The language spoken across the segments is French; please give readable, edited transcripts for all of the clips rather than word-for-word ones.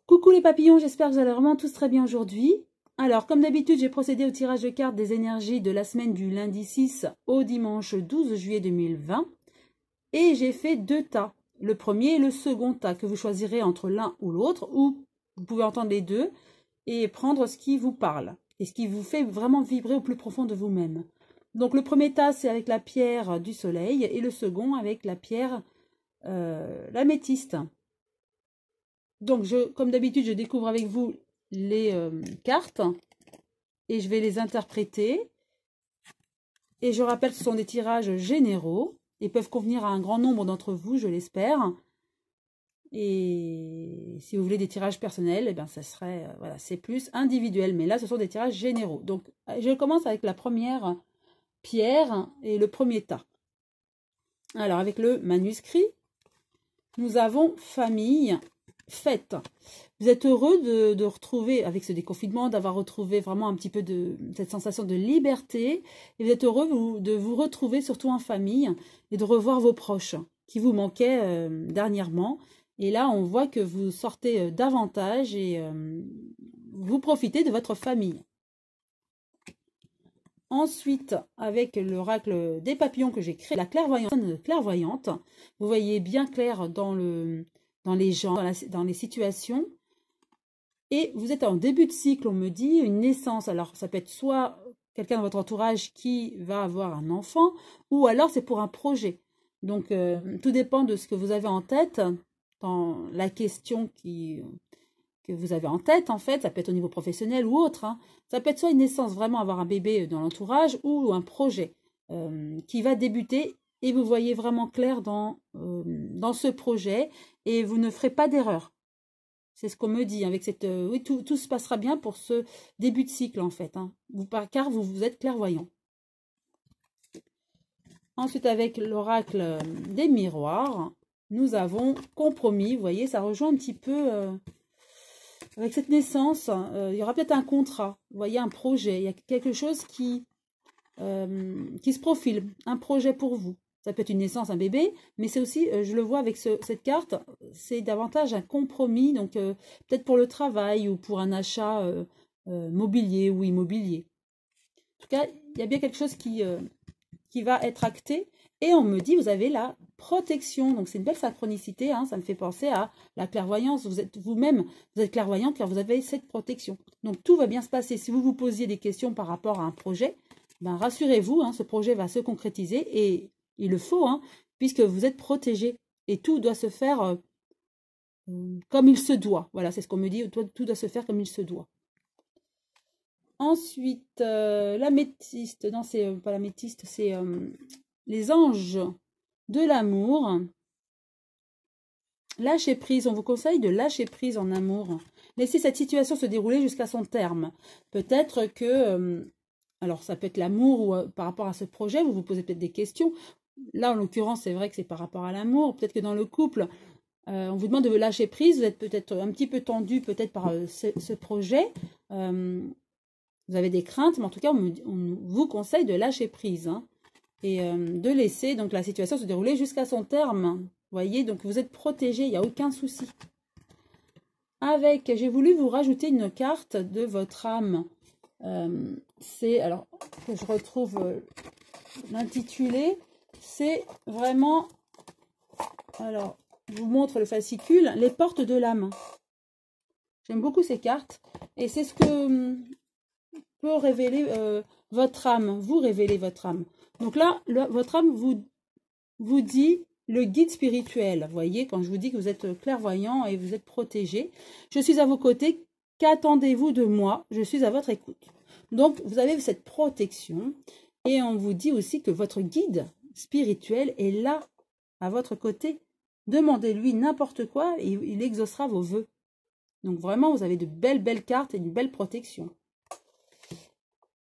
Coucou les papillons, j'espère que vous allez vraiment tous très bien aujourd'hui. Alors, comme d'habitude, j'ai procédé au tirage de cartes des énergies de la semaine du lundi 6 au dimanche 12 juillet 2020. Et j'ai fait deux tas, le premier et le second tas, que vous choisirez entre l'un ou l'autre, ou vous pouvez entendre les deux et prendre ce qui vous parle et ce qui vous fait vraiment vibrer au plus profond de vous-même. Donc le premier tas, c'est avec la pierre du soleil et le second avec la pierre l'améthyste. Donc, comme d'habitude, je découvre avec vous les cartes et je vais les interpréter. Et je rappelle que ce sont des tirages généraux et peuvent convenir à un grand nombre d'entre vous, je l'espère. Et si vous voulez des tirages personnels, eh bien, ça serait, voilà, c'est plus individuel. Mais là, ce sont des tirages généraux. Donc, je commence avec la première pierre et le premier tas. Alors, avec le manuscrit, nous avons famille, fête. Vous êtes heureux de retrouver, avec ce déconfinement, d'avoir retrouvé vraiment un petit peu de cette sensation de liberté. Et vous êtes heureux de vous retrouver, surtout en famille, et de revoir vos proches qui vous manquaient dernièrement. Et là, on voit que vous sortez davantage et vous profitez de votre famille. Ensuite, avec l'oracle des papillons que j'ai créé, la clairvoyante, vous voyez bien clair dans les gens, dans les situations. Et vous êtes en début de cycle, on me dit, une naissance. Alors, ça peut être soit quelqu'un dans votre entourage qui va avoir un enfant, ou alors c'est pour un projet. Donc, tout dépend de ce que vous avez en tête, dans la question que vous avez en tête, en fait. Ça peut être au niveau professionnel ou autre. Hein. Ça peut être soit une naissance, vraiment avoir un bébé dans l'entourage, ou un projet qui va débuter. Et vous voyez vraiment clair dans ce projet, et vous ne ferez pas d'erreur. C'est ce qu'on me dit avec cette... oui, tout se passera bien pour ce début de cycle, en fait. Hein, car vous êtes clairvoyant. Ensuite, avec l'oracle des miroirs, nous avons compromis. Vous voyez, ça rejoint un petit peu... avec cette naissance, il y aura peut-être un contrat. Vous voyez, un projet. Il y a quelque chose qui se profile. Un projet pour vous. Ça peut être une naissance, un bébé, mais c'est aussi, je le vois avec cette carte, c'est davantage un compromis, donc peut-être pour le travail ou pour un achat mobilier ou immobilier. En tout cas, il y a bien quelque chose qui va être acté. Et on me dit, vous avez la protection. Donc, c'est une belle synchronicité. Hein, ça me fait penser à la clairvoyance. Vous êtes vous-même, vous êtes clairvoyant car vous avez cette protection. Donc, tout va bien se passer. Si vous vous posiez des questions par rapport à un projet, ben, rassurez-vous, hein, ce projet va se concrétiser et il le faut, hein, puisque vous êtes protégé. Et tout doit se faire comme il se doit. Voilà, c'est ce qu'on me dit. Tout doit se faire comme il se doit. Ensuite, l'améthyste. Non, c'est pas l'améthyste, c'est les anges de l'amour. Lâcher prise. On vous conseille de lâcher prise en amour. Laissez cette situation se dérouler jusqu'à son terme. Peut-être que... alors, ça peut être l'amour ou par rapport à ce projet, vous vous posez peut-être des questions. Là, en l'occurrence, c'est vrai que c'est par rapport à l'amour. Peut-être que dans le couple, on vous demande de lâcher prise. Vous êtes peut-être un petit peu tendu peut-être par ce projet. Vous avez des craintes, mais en tout cas, on vous conseille de lâcher prise. Hein, et de laisser donc la situation se dérouler jusqu'à son terme. Vous voyez, donc vous êtes protégé, il n'y a aucun souci. J'ai voulu vous rajouter une carte de votre âme. C'est, alors, que je retrouve l'intitulé, c'est vraiment, alors, je vous montre le fascicule, les portes de l'âme. J'aime beaucoup ces cartes, et c'est ce que peut révéler votre âme, vous révélez votre âme. Donc là, votre âme vous dit le guide spirituel. Vous voyez, quand je vous dis que vous êtes clairvoyant et vous êtes protégé, je suis à vos côtés, qu'attendez-vous de moi? Je suis à votre écoute. Donc, vous avez cette protection et on vous dit aussi que votre guide spirituel est là, à votre côté. Demandez-lui n'importe quoi et il exaucera vos vœux. Donc, vraiment, vous avez de belles cartes et une belle protection.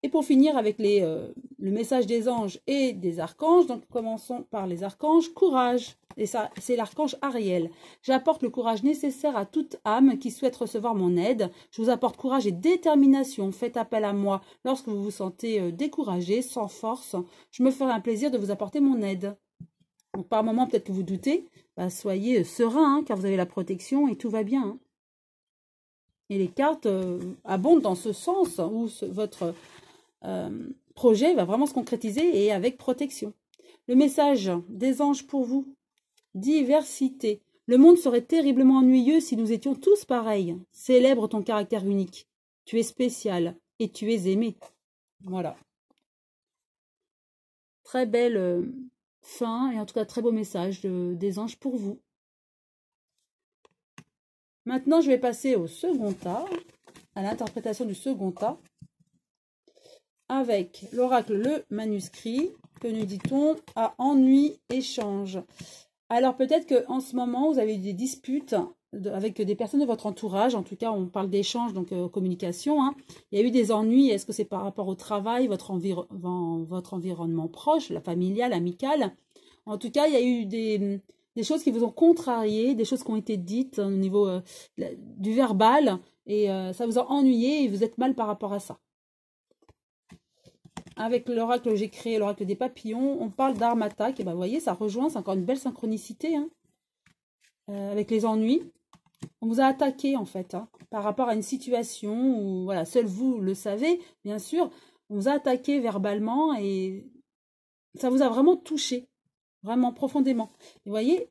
Et pour finir avec le message des anges et des archanges, donc commençons par les archanges. Courage, et ça c'est l'archange Ariel. J'apporte le courage nécessaire à toute âme qui souhaite recevoir mon aide. Je vous apporte courage et détermination. Faites appel à moi lorsque vous vous sentez découragé, sans force. Je me ferai un plaisir de vous apporter mon aide. Donc par moment peut-être que vous doutez, bah, soyez serein, hein, car vous avez la protection et tout va bien. Hein. Et les cartes abondent dans ce sens où votre projet va vraiment se concrétiser et avec protection. Le message des anges pour vous, diversité. Le monde serait terriblement ennuyeux si nous étions tous pareils. Célèbre ton caractère unique. Tu es spécial et tu es aimé. Voilà. Très belle fin et en tout cas très beau message des anges pour vous. Maintenant, je vais passer au second tas, à l'interprétation du second tas, avec l'oracle Le Manuscrit, que nous dit-on à ennui, échange. Alors peut-être qu'en ce moment, vous avez eu des disputes avec des personnes de votre entourage, en tout cas on parle d'échange, donc communication, hein. Il y a eu des ennuis, est-ce que c'est par rapport au travail, votre environnement proche, la familiale, amical. En tout cas, il y a eu des choses qui vous ont contrarié, des choses qui ont été dites au niveau du verbal, et ça vous a ennuyé et vous êtes mal par rapport à ça. Avec l'oracle que j'ai créé, l'oracle des papillons, on parle d'armes attaque, et ben vous voyez, ça rejoint, c'est encore une belle synchronicité, hein. Avec les ennuis. On vous a attaqué en fait, hein, par rapport à une situation où, voilà, seul vous le savez, bien sûr, on vous a attaqué verbalement et ça vous a vraiment touché, vraiment profondément. Et vous voyez,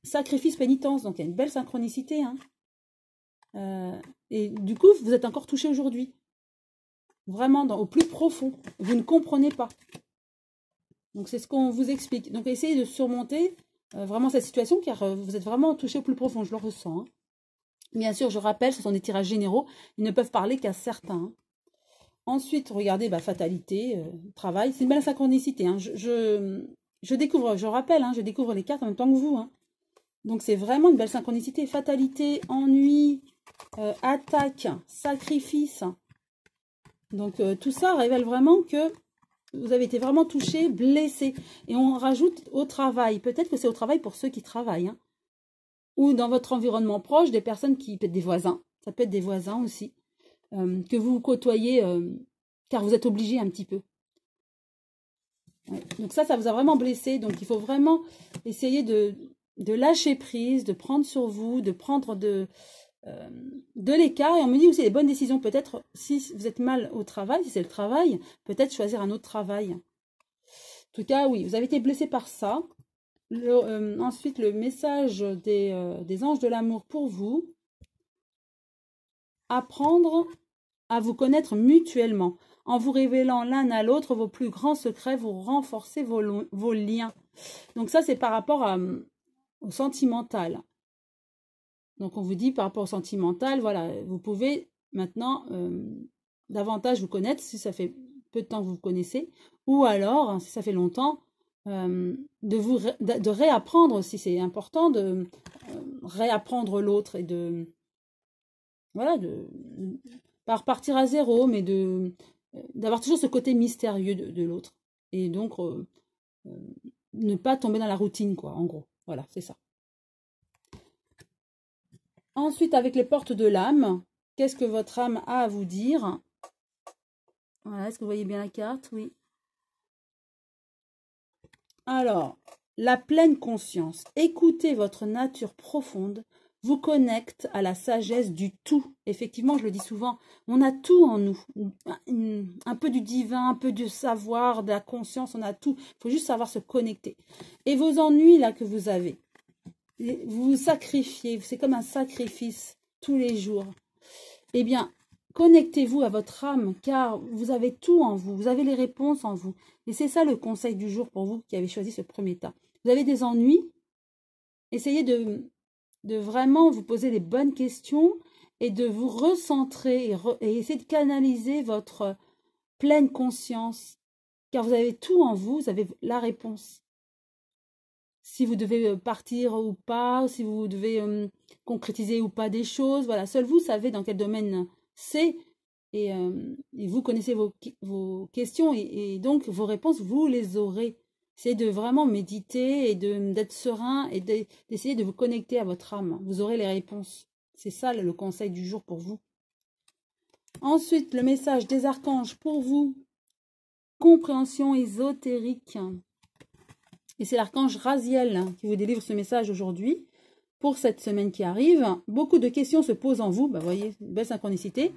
sacrifice, pénitence, donc il y a une belle synchronicité, hein. Et du coup, vous êtes encore touché aujourd'hui. Vraiment, au plus profond. Vous ne comprenez pas. Donc, c'est ce qu'on vous explique. Donc, essayez de surmonter vraiment cette situation, car vous êtes vraiment touché au plus profond. Je le ressens, hein. Bien sûr, je rappelle, ce sont des tirages généraux. Ils ne peuvent parler qu'à certains, hein. Ensuite, regardez, fatalité, travail. C'est une belle synchronicité, hein. Je découvre, je rappelle, hein, je découvre les cartes en même temps que vous, hein. Donc, c'est vraiment une belle synchronicité. Fatalité, ennui, attaque, sacrifice. Donc, tout ça révèle vraiment que vous avez été vraiment touché, blessé. Et on rajoute au travail. Peut-être que c'est au travail pour ceux qui travaillent, hein. Ou dans votre environnement proche, des personnes qui, peut-être des voisins. Ça peut être des voisins aussi. Que vous côtoyez, car vous êtes obligé un petit peu. Ouais. Donc ça vous a vraiment blessé. Donc, il faut vraiment essayer de lâcher prise, de prendre sur vous, de prendre de l'écart. Et on me dit aussi les bonnes décisions. Peut-être si vous êtes mal au travail, si c'est le travail, peut-être choisir un autre travail. En tout cas, oui, vous avez été blessé par ça. Ensuite, le message des anges de l'amour pour vous. Apprendre à vous connaître mutuellement. En vous révélant l'un à l'autre vos plus grands secrets, vous renforcez vos liens. Donc ça, c'est par rapport au sentimental. Donc, on vous dit par rapport au sentimental, voilà, vous pouvez maintenant davantage vous connaître si ça fait peu de temps que vous vous connaissez, ou alors, si ça fait longtemps, de réapprendre aussi. C'est important de réapprendre l'autre et de, voilà, pas repartir à zéro, mais d'avoir toujours ce côté mystérieux de l'autre. Et donc, ne pas tomber dans la routine, quoi, en gros. Voilà, c'est ça. Ensuite, avec les portes de l'âme, qu'est-ce que votre âme a à vous dire? Voilà, est-ce que vous voyez bien la carte? Oui. Alors, la pleine conscience. Écoutez votre nature profonde, vous connecte à la sagesse du tout. Effectivement, je le dis souvent, on a tout en nous. Un peu du divin, un peu du savoir, de la conscience, on a tout. Il faut juste savoir se connecter. Et vos ennuis là que vous avez, vous vous sacrifiez, c'est comme un sacrifice tous les jours. Eh bien, connectez-vous à votre âme, car vous avez tout en vous, vous avez les réponses en vous. Et c'est ça le conseil du jour pour vous qui avez choisi ce premier tas. Vous avez des ennuis, essayez de vraiment vous poser les bonnes questions et de vous recentrer et essayer de canaliser votre pleine conscience, car vous avez tout en vous, vous avez la réponse. Si vous devez partir ou pas, si vous devez concrétiser ou pas des choses, voilà, seul vous savez dans quel domaine c'est, et vous connaissez vos questions, et donc vos réponses, vous les aurez. C'est de vraiment méditer et d'être serein et d'essayer de vous connecter à votre âme. Vous aurez les réponses. C'est ça le conseil du jour pour vous. Ensuite, le message des archanges pour vous. Compréhension ésotérique. Et c'est l'archange Raziel qui vous délivre ce message aujourd'hui. pour cette semaine qui arrive. Beaucoup de questions se posent en vous. Vous voyez, une belle synchronicité.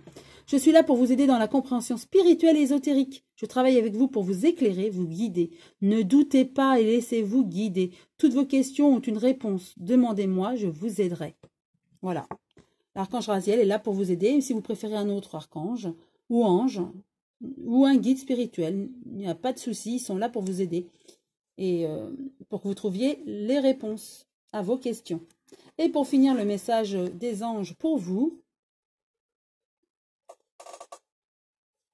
Je suis là pour vous aider dans la compréhension spirituelle et ésotérique. Je travaille avec vous pour vous éclairer, vous guider. Ne doutez pas et laissez-vous guider. Toutes vos questions ont une réponse. Demandez-moi, je vous aiderai. Voilà. L'archange Raziel est là pour vous aider. Si vous préférez un autre archange ou ange ou un guide spirituel, il n'y a pas de souci. Ils sont là pour vous aider et pour que vous trouviez les réponses à vos questions. Et pour finir le message des anges pour vous,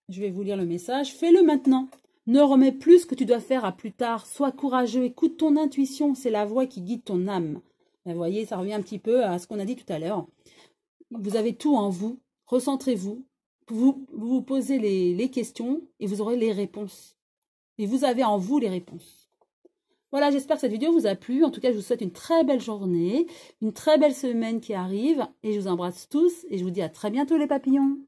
je vais vous lire le message. Fais-le maintenant. Ne remets plus ce que tu dois faire à plus tard. Sois courageux. Écoute ton intuition. C'est la voix qui guide ton âme. Vous voyez, ça revient un petit peu à ce qu'on a dit tout à l'heure. Vous avez tout en vous. Recentrez-vous. Vous posez les questions et vous aurez les réponses. Et vous avez en vous les réponses. Voilà, j'espère que cette vidéo vous a plu. En tout cas, je vous souhaite une très belle journée, une très belle semaine qui arrive. Et je vous embrasse tous et je vous dis à très bientôt les papillons.